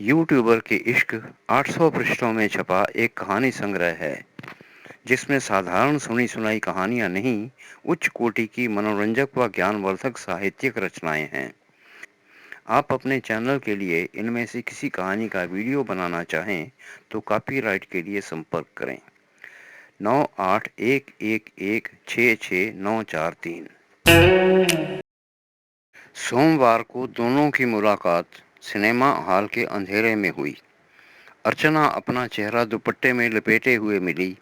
YouTuber के इश्क 800 पृष्ठों में छपा एक कहानी संग्रह है, जिसमें साधारण सुनी सुनाई कहानियां नहीं, उच्च कोटि की मनोरंजक व ज्ञानवर्धक साहित्यिक रचनाएं हैं। आप अपने चैनल के लिए इनमें से किसी कहानी का वीडियो बनाना चाहें तो कॉपीराइट के लिए संपर्क करें 9811166943। सोमवार को दोनों की मुलाकात सिनेमा हॉल के अंधेरे में हुई। अर्चना अपना चेहरा दुपट्टे में लपेटे हुए मिली।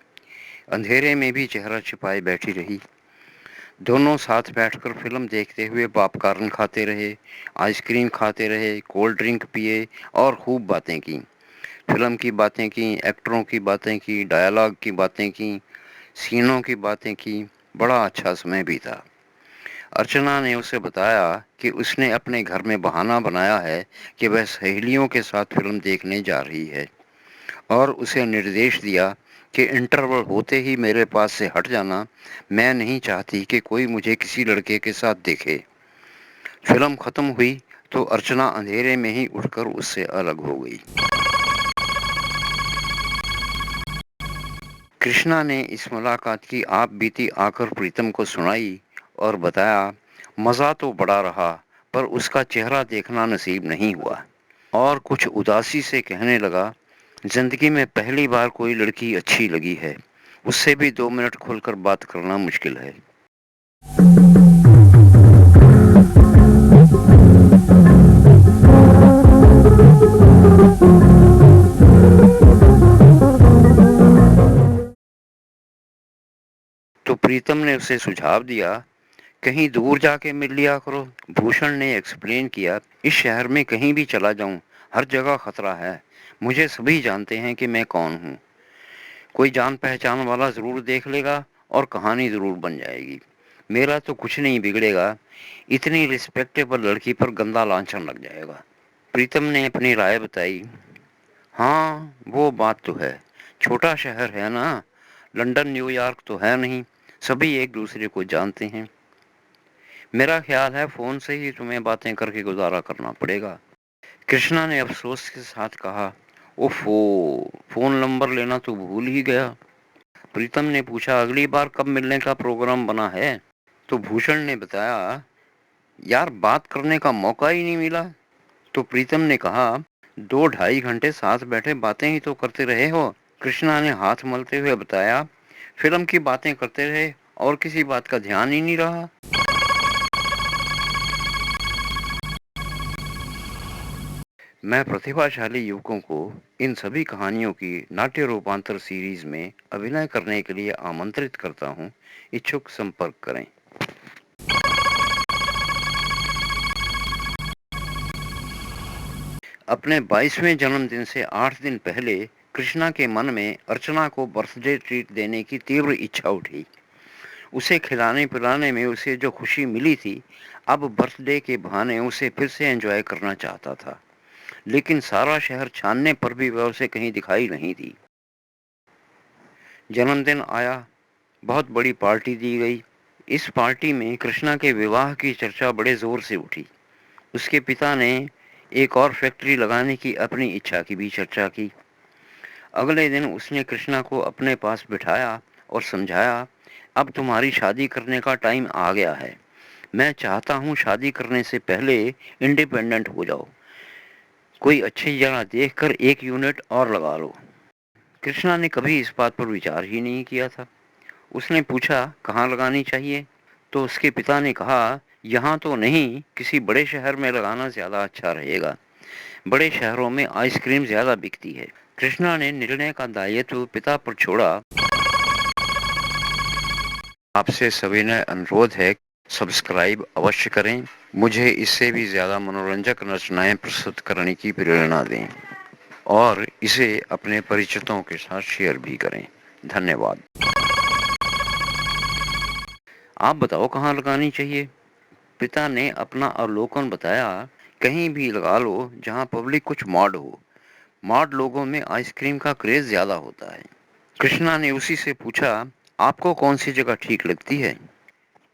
अंधेरे में भी चेहरा छिपाए बैठी रही। दोनों साथ बैठकर फिल्म देखते हुए पॉपकॉर्न खाते रहे, आइसक्रीम खाते रहे, कोल्ड ड्रिंक पिए और खूब बातें की। फिल्म की बातें की, एक्टरों की बातें की, डायलॉग की बातें की, सीनों की बातें की। बड़ा अच्छा समय बीता। अर्चना ने उसे बताया कि उसने अपने घर में बहाना बनाया है कि वह सहेलियों के साथ फिल्म देखने जा रही है, और उसे निर्देश दिया कि इंटरवल होते ही मेरे पास से हट जाना। मैं नहीं चाहती कि कोई मुझे किसी लड़के के साथ देखे। फिल्म खत्म हुई तो अर्चना अंधेरे में ही उठकर उससे अलग हो गई। कृष्णा ने इस मुलाकात की आप बीती आकर प्रीतम को सुनाई और बताया, मज़ा तो बड़ा रहा, पर उसका चेहरा देखना नसीब नहीं हुआ। और कुछ उदासी से कहने लगा, जिंदगी में पहली बार कोई लड़की अच्छी लगी है, उससे भी 2 मिनट खुलकर बात करना मुश्किल है। तो प्रीतम ने उसे सुझाव दिया, कहीं दूर जाके मिल लिया करो। भूषण ने एक्सप्लेन किया, इस शहर में कहीं भी चला जाऊं, हर जगह खतरा है। मुझे सभी जानते हैं कि मैं कौन हूं। कोई जान पहचान वाला जरूर देख लेगा और कहानी जरूर बन जाएगी। मेरा तो कुछ नहीं बिगड़ेगा, इतनी रिस्पेक्टेबल लड़की पर गंदा लांछन लग जाएगा। प्रीतम ने अपनी राय बताई, हाँ वो बात तो है, छोटा शहर है ना, लंदन न्यूयॉर्क तो है नहीं, सभी एक दूसरे को जानते हैं। मेरा ख्याल है फोन से ही तुम्हें बातें करके गुजारा करना पड़ेगा। कृष्णा ने अफसोस के साथ कहा, ओफो, फोन नंबर लेना तो भूल ही गया। प्रीतम ने पूछा, अगली बार कब मिलने का प्रोग्राम बना है? तो भूषण ने बताया, यार बात करने का मौका ही नहीं मिला। तो प्रीतम ने कहा, 2 ढाई घंटे साथ बैठे बातें ही तो करते रहे हो। कृष्णा ने हाथ मलते हुए बताया, फिल्म की बातें करते रहे और किसी बात का ध्यान ही नहीं रहा। मैं प्रतिभाशाली युवकों को इन सभी कहानियों की नाट्य रूपांतर सीरीज में अभिनय करने के लिए आमंत्रित करता हूँ। इच्छुक संपर्क करें। अपने 22वें जन्मदिन से 8 दिन पहले कृष्णा के मन में अर्चना को बर्थडे ट्रीट देने की तीव्र इच्छा उठी। उसे खिलाने पिलाने में उसे जो खुशी मिली थी, अब बर्थडे के बहाने उसे फिर से एंजॉय करना चाहता था। लेकिन सारा शहर छानने पर भी वह उसे कहीं दिखाई नहीं दी। जन्मदिन आया, बहुत बड़ी पार्टी दी गई। इस पार्टी में कृष्णा के विवाह की चर्चा बड़े जोर से उठी। उसके पिता ने एक और फैक्ट्री लगाने की अपनी इच्छा की भी चर्चा की। अगले दिन उसने कृष्णा को अपने पास बिठाया और समझाया, अब तुम्हारी शादी करने का टाइम आ गया है। मैं चाहता हूँ शादी करने से पहले इंडिपेंडेंट हो जाओ। कोई अच्छी जगह देखकर एक यूनिट और लगा लो। कृष्णा ने कभी इस बात पर विचार ही नहीं किया था। उसने पूछा, कहाँ लगानी चाहिए? तो उसके पिता ने कहा, यहाँ तो नहीं, किसी बड़े शहर में लगाना ज्यादा अच्छा रहेगा। बड़े शहरों में आइसक्रीम ज्यादा बिकती है। कृष्णा ने निर्णय का दायित्व पिता पर छोड़ा। आपसे सविनय अनुरोध है, सब्सक्राइब अवश्य करें। मुझे इससे भी ज्यादा मनोरंजक रचनाएं प्रस्तुत करने की प्रेरणा दें और इसे अपने परिचितों के साथ शेयर भी करें। धन्यवाद। आप बताओ कहाँ लगानी चाहिए? पिता ने अपना अवलोकन बताया, कहीं भी लगा लो जहाँ पब्लिक कुछ मॉड हो। मॉड लोगों में आइसक्रीम का क्रेज ज्यादा होता है। कृष्णा ने उसी से पूछा, आपको कौन सी जगह ठीक लगती है?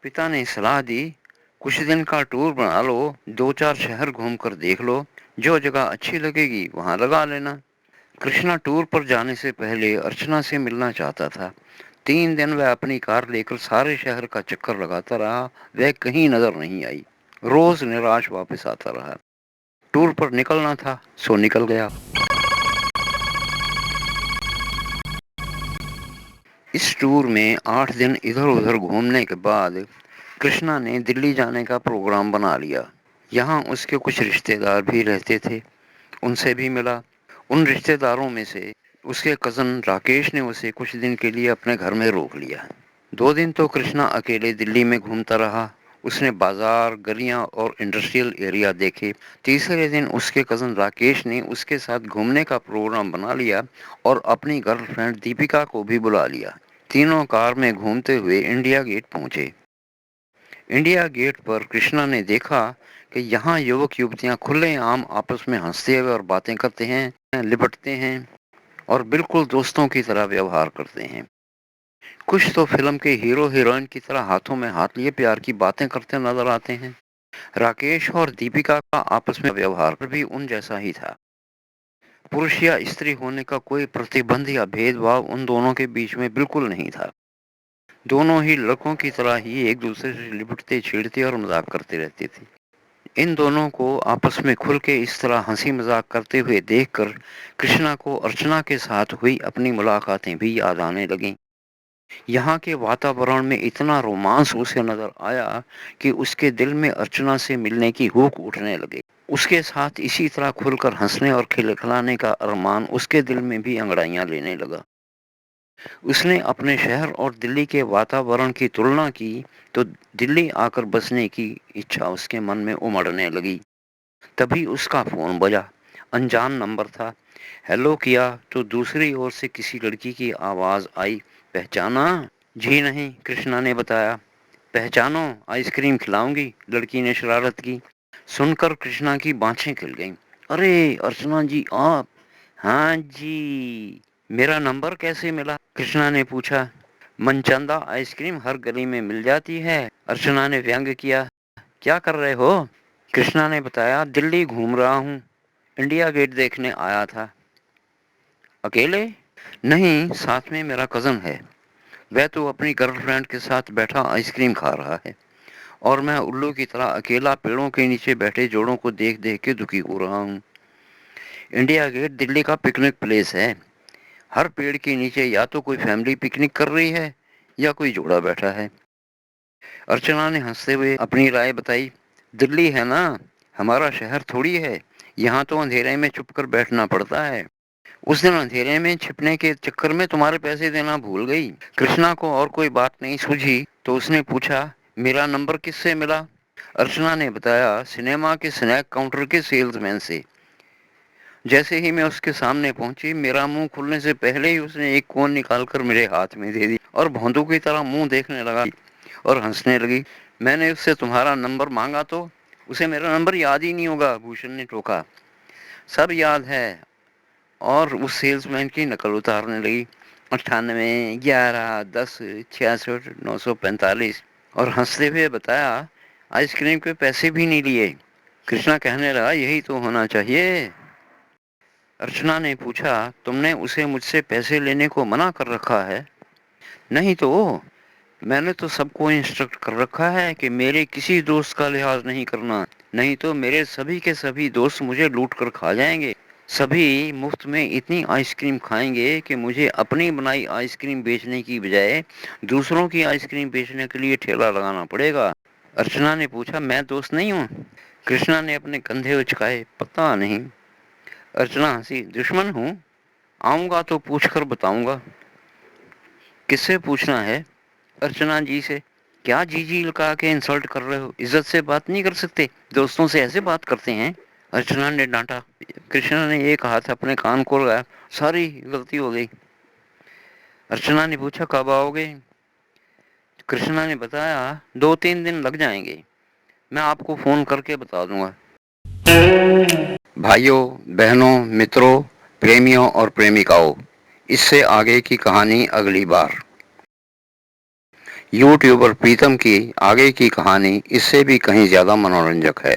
पिता ने सलाह दी, कुछ दिन का टूर बना लो, 2-4 शहर घूम कर देख लो, जो जगह अच्छी लगेगी वहां लगा लेना। कृष्णा टूर पर जाने से पहले अर्चना से मिलना चाहता था। 3 दिन वह अपनी कार लेकर सारे शहर का चक्कर लगाता रहा, वह कहीं नजर नहीं आई। रोज निराश वापस आता रहा। टूर पर निकलना था, सो निकल गया। इस टूर में 8 दिन इधर उधर घूमने के बाद कृष्णा ने दिल्ली जाने का प्रोग्राम बना लिया। यहाँ उसके कुछ रिश्तेदार भी रहते थे, उनसे भी मिला। उन रिश्तेदारों में से उसके कज़न राकेश ने उसे कुछ दिन के लिए अपने घर में रोक लिया। 2 दिन तो कृष्णा अकेले दिल्ली में घूमता रहा। उसने बाजार, गलियां और इंडस्ट्रियल एरिया देखे। तीसरे दिन उसके कज़न राकेश ने उसके साथ घूमने का प्रोग्राम बना लिया और अपनी गर्लफ्रेंड दीपिका को भी बुला लिया। तीनों कार में घूमते हुए इंडिया गेट पहुंचे। इंडिया गेट पर कृष्णा ने देखा कि यहाँ युवक युवतियाँ खुलेआम आपस में हंसते हुए और बातें करते हैं, लिपटते हैं और बिल्कुल दोस्तों की तरह व्यवहार करते हैं। कुछ तो फिल्म के हीरो हीरोइन की तरह हाथों में हाथ लिए प्यार की बातें करते नजर आते हैं। राकेश और दीपिका का आपस में व्यवहार भी उन जैसा ही था। पुरुष या स्त्री होने का कोई प्रतिबंध या भेदभाव उन दोनों के बीच में बिल्कुल नहीं था। दोनों ही लड़कों की तरह ही एक दूसरे से लिपटते, छेड़ते और मजाक करते रहते थे। इन दोनों को आपस में खुल के इस तरह हंसी मजाक करते हुए देखकर कृष्णा को अर्चना के साथ हुई अपनी मुलाकातें भी याद आने लगीं। यहाँ के वातावरण में इतना रोमांस उसे नजर आया कि उसके दिल में अर्चना से मिलने की हुक उठने लगे। उसके साथ इसी तरह खुलकर हंसने और खिलखिलाने का अरमान उसके दिल में भी अंगड़ाइयां लेने लगा। उसने अपने शहर और दिल्ली के वातावरण की तुलना की तो दिल्ली आकर बसने की इच्छा उसके मन में उमड़ने लगी। तभी उसका फोन बजा। अनजान नंबर था। हेलो किया तो दूसरी ओर से किसी लड़की की आवाज आई। पहचाना? जी नहीं, कृष्णा ने बताया। पहचानो, आइसक्रीम खिलाऊंगी, लड़की ने शरारत की। सुनकर कृष्णा की बाँछें खिल गईं। अरे अर्चना जी, आप? हाँ जी। मेरा नंबर कैसे मिला? कृष्णा ने पूछा। मनचंदा आइसक्रीम हर गली में मिल जाती है, अर्चना ने व्यंग किया। क्या कर रहे हो? कृष्णा ने बताया, दिल्ली घूम रहा हूँ, इंडिया गेट देखने आया था। अकेले? नहीं, साथ में मेरा कजन है। वह तो अपनी गर्लफ्रेंड के साथ बैठा आइसक्रीम खा रहा है और मैं उल्लू की तरह अकेला पेड़ों के नीचे बैठे जोड़ों को देख देख के दुखी हो रहा हूँ। इंडिया गेट दिल्ली का पिकनिक प्लेस है। हर पेड़ के नीचे या तो कोई फैमिली पिकनिक कर रही है या कोई जोड़ा बैठा है। अर्चना ने हंसते हुए अपनी राय बताई। दिल्ली है ना, हमारा शहर थोड़ी है। यहाँ तो अंधेरे में छुप कर बैठना पड़ता है। उस दिन अंधेरे में छिपने के चक्कर में तुम्हारे पैसे देना भूल गई। कृष्णा को और कोई बात नहीं सूझी तो उसने पूछा, मेरा नंबर किससे मिला? अर्चना ने बताया, सिनेमा के स्नैक काउंटर के सेल्समैन से। जैसे ही मैं उसके सामने पहुंची, मेरा मुंह खुलने से पहले ही उसने एक कोन निकालकर मेरे हाथ में दे दी और भौंदू की तरह मुंह देखने लगा और हंसने लगी। मैंने उससे तुम्हारा नंबर मांगा तो उसे मेरा नंबर याद ही नहीं होगा, भूषण ने टोका। सब याद है। और उस सेल्समैन की नकल उतारने लगी। 98, 11, 10, 66, 945 और हंसते हुए बताया, आइसक्रीम के पैसे भी नहीं लिए। कृष्णा कहने लगा, यही तो होना चाहिए। अर्चना ने पूछा, तुमने उसे मुझसे पैसे लेने को मना कर रखा है? नहीं तो, मैंने तो सबको इंस्ट्रक्ट कर रखा है कि मेरे किसी दोस्त का लिहाज नहीं करना, नहीं तो मेरे सभी के सभी दोस्त मुझे लूट कर खा जाएंगे। सभी मुफ्त में इतनी आइसक्रीम खाएंगे कि मुझे अपनी बनाई आइसक्रीम बेचने की बजाय दूसरों की आइसक्रीम बेचने के लिए ठेला लगाना पड़ेगा। अर्चना ने पूछा, मैं दोस्त नहीं हूँ? कृष्णा ने अपने कंधे उचकाए, पता नहीं। अर्चना हंसी, दुश्मन हूँ? आऊंगा तो पूछ कर बताऊंगा। किससे पूछना है? अर्चना जी से। क्या जी जी लगा के इंसल्ट कर रहे हो? इज्जत से बात नहीं कर सकते? दोस्तों से ऐसे बात करते हैं? अर्चना ने डांटा। कृष्णा ने एक हाथ अपने कान को लगाया। सारी गलती हो गई। अर्चना ने पूछा, कब आओगे? कृष्णा ने बताया, 2-3 दिन लग जाएंगे, मैं आपको फोन करके बता दूंगा। भाइयों, बहनों, मित्रों, प्रेमियों और प्रेमिकाओं, इससे आगे की कहानी अगली बार। यूट्यूबर प्रीतम की आगे की कहानी इससे भी कहीं ज्यादा मनोरंजक है।